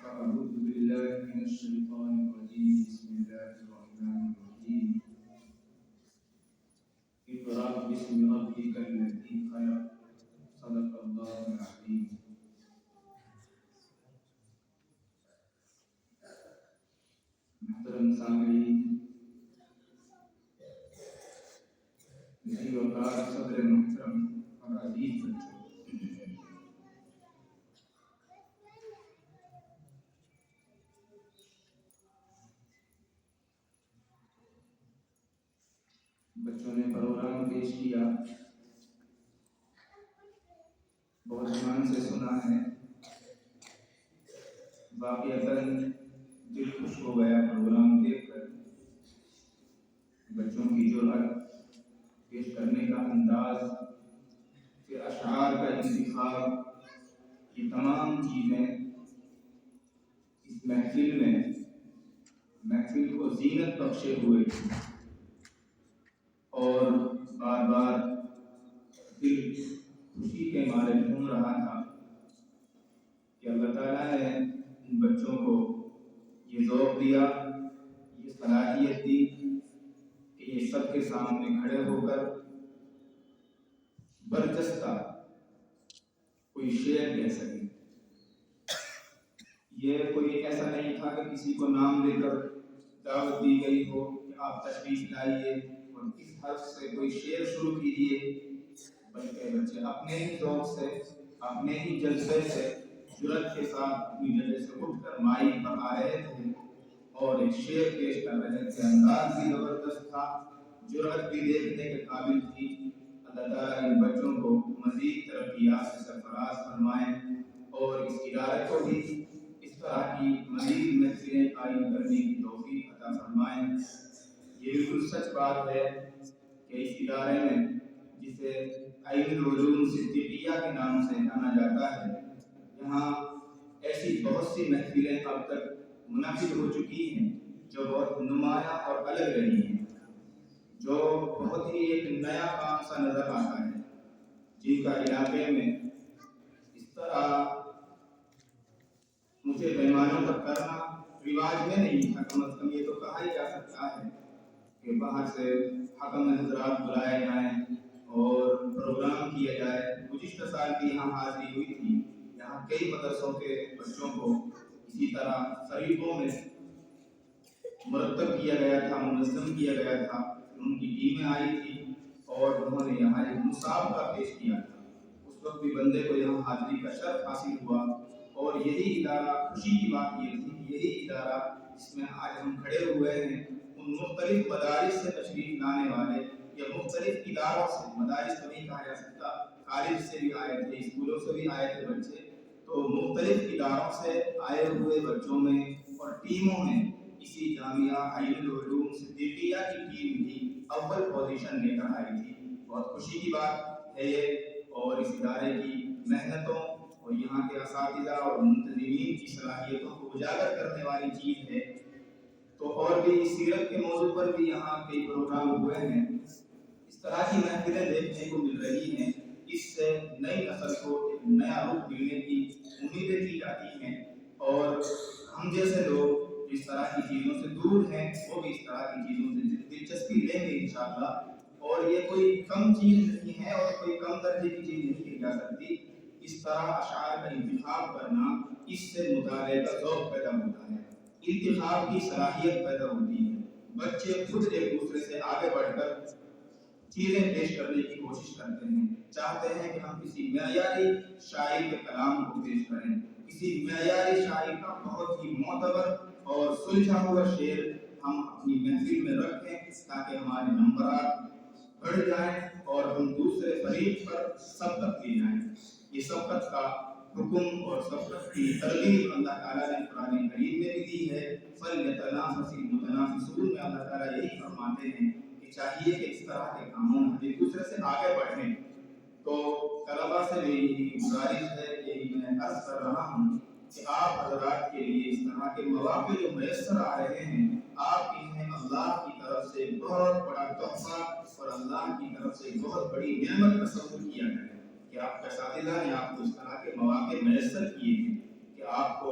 أعوذ بالله من الشيطان الرجيم بسم الله الرحمن الرحيم اقرأ باسم ربك الذي خلق صدق الله العظيم محترم سامعین، میری وقار صدر محترم اور عزیز بچوں، بچوں نے پروگرام پیش کیا، بہت دھیان سے سنا ہے، واقعتاً دل خوش ہو گیا پروگرام دیکھ کر۔ بچوں کی جرأت، پیش کرنے کا انداز، پھر اشعار کا انتخاب، یہ تمام چیزیں اس محفل کو زینت بخشے ہوئے تھی، اور بار بار دل خوشی کے مارے جھوم رہا تھا کہ اللہ تعالیٰ نے ان بچوں کو یہ ذوق دیا، یہ صلاحیت دی کہ یہ سب کے سامنے کھڑے ہو کر برجستہ کوئی شعر کہہ سکیں۔ یہ کوئی ایسا نہیں تھا کہ کسی کو نام دے کر دعوت دی گئی ہو کہ آپ تشریف لائیے اور اس حرف سے کوئی شعر شروع کیجیے، بلکہ بچے اپنے ہی ذوق سے، اپنے ہی جذبے سے، جرأت کے ساتھ اپنی جگہ سے اٹھ کر مائک پر آ رہے تھے اور ایک شعر پیش کر رہے تھے۔ انداز بھی زبردست تھا، جرأت بھی دیکھنے کے قابل تھی۔ اللہ تعالیٰ ان بچوں کو مزید ترقیات سے سرفراز فرمائیں اور اس ادارے کو بھی اس طرح کی مزید محفلیں قائم کرنے کی توفیق عطا فرمائیں۔ یہ بالکل سچ بات ہے کہ اس ادارے میں، جسے عین العلوم صدیقیہ کے نام سے جانا جاتا ہے، یہاں ایسی بہت سی محفلیں اب تک منعقد ہو چکی ہیں جو بہت نمایاں اور الگ رہی ہیں، جو بہت ہی ایک نیا کام سا نظر آتا ہے، جن کا علاقے میں اس طرح مجھے پیمانوں پر کرنا رواج میں نہیں تھا۔ کم از کم یہ تو کہا ہی جا سکتا ہے کہ باہر سے حکم حضرات بلائے جائیں اور پروگرام کیا جائے۔ گزشتہ سال بھی یہاں حاضری ہوئی تھی، یہاں کئی مدرسوں کے بچوں کو اسی طرح فریقوں میں مرتب کیا گیا تھا، منظم کیا گیا تھا، ان کی ٹیمیں آئی تھی اور انہوں نے یہاں ایک مسابقہ پیش کیا تھا۔ اس وقت بھی بندے کو یہاں حاضری کا شرف حاصل ہوا، اور یہی ادارہ، خوشی کی بات یہ تھی کہ یہی ادارہ جس میں آج ہم کھڑے ہوئے ہیں، ان مختلف مدارس سے تشریف لانے والے یا مختلف اداروں سے، مدارس تو نہیں کہا جا سکتا، کالج سے بھی آئے تھے، اسکولوں سے بھی آئے تھے بچے، تو مختلف اداروں سے آئے ہوئے بچوں میں اور ٹیموں میں اسی جامعہ عین العلوم صدیقیہ کی ٹیم بھی اول پوزیشن لے کر آئی تھی۔ بہت خوشی کی بات ہے یہ، اور اس ادارے کی محنتوں اور یہاں کے اساتذہ اور منتظمین کی صلاحیتوں کو اجاگر کرنے والی چیز ہے۔ تو اور بھی سیرت کے موضوع پر بھی یہاں کئی پروگرام ہوئے ہیں، اس طرح کی محفلیں دیکھنے کو مل رہی ہیں۔ اس سے نئی نسل کو ایک نیا رخ ملنے کی امیدیں کی جاتی ہیں، اور ہم جیسے لوگ اس طرح کی چیزوں سے دور ہیں، وہ بھی اس طرح کی چیزوں سے دلچسپی لیں گے انشاءاللہ۔ اور یہ کوئی کم چیز نہیں ہے اور کوئی کم درجے کی چیز نہیں کی جا سکتی۔ اس طرح اشعار کا انتخاب کرنا، اس سے مطالعے کا ذوق پیدا ہوتا ہے، انتخاب کی صلاحیت پیدا ہوتی ہے، بچے خود ایک دوسرے سے آگے بڑھ کر چیزیں پیش کرنے کی کوشش کرتے ہیں، چاہتے ہیں کہ ہم کسی معیاری شاعر کے کلام کو پیش کریں، کسی معیاری شاعر کا بہت ہی معتبر اور سلجھا ہوا شعر ہم اپنی محفل میں رکھیں، تاکہ ہمارے نمبرات بڑھ جائیں اور ہم دوسرے فریق پر سبقت لے جائیں۔ یہ سبقت کا حکم اور سبقت کی ترغیب اللہ تعالیٰ نے قرآن کریم میں بھی دی ہے۔ فَلْيَتَنَافَسِ الْمُتَنَافِسُونَ میں اللہ تعالیٰ یہی فرماتے ہیں کہ چاہیے کہ اس طرح کے کاموں میں ایک دوسرے سے آگے بڑھیں۔ تو طلباء سے بھی یہی گزارش ہے، یہی میں عرض کر رہا ہوں کہ آپ حضرات کے لیے اس طرح کے مواقع جو میسر آ رہے ہیں، آپ انہیں اللہ کی طرف سے بہت بڑا تحفہ اور اللہ کی طرف سے بہت بڑی نعمت تصور کیا جائے کہ آپ کے اساتذہ نے آپ کو اس طرح کے مواقع میسر کیے ہیں کہ آپ کو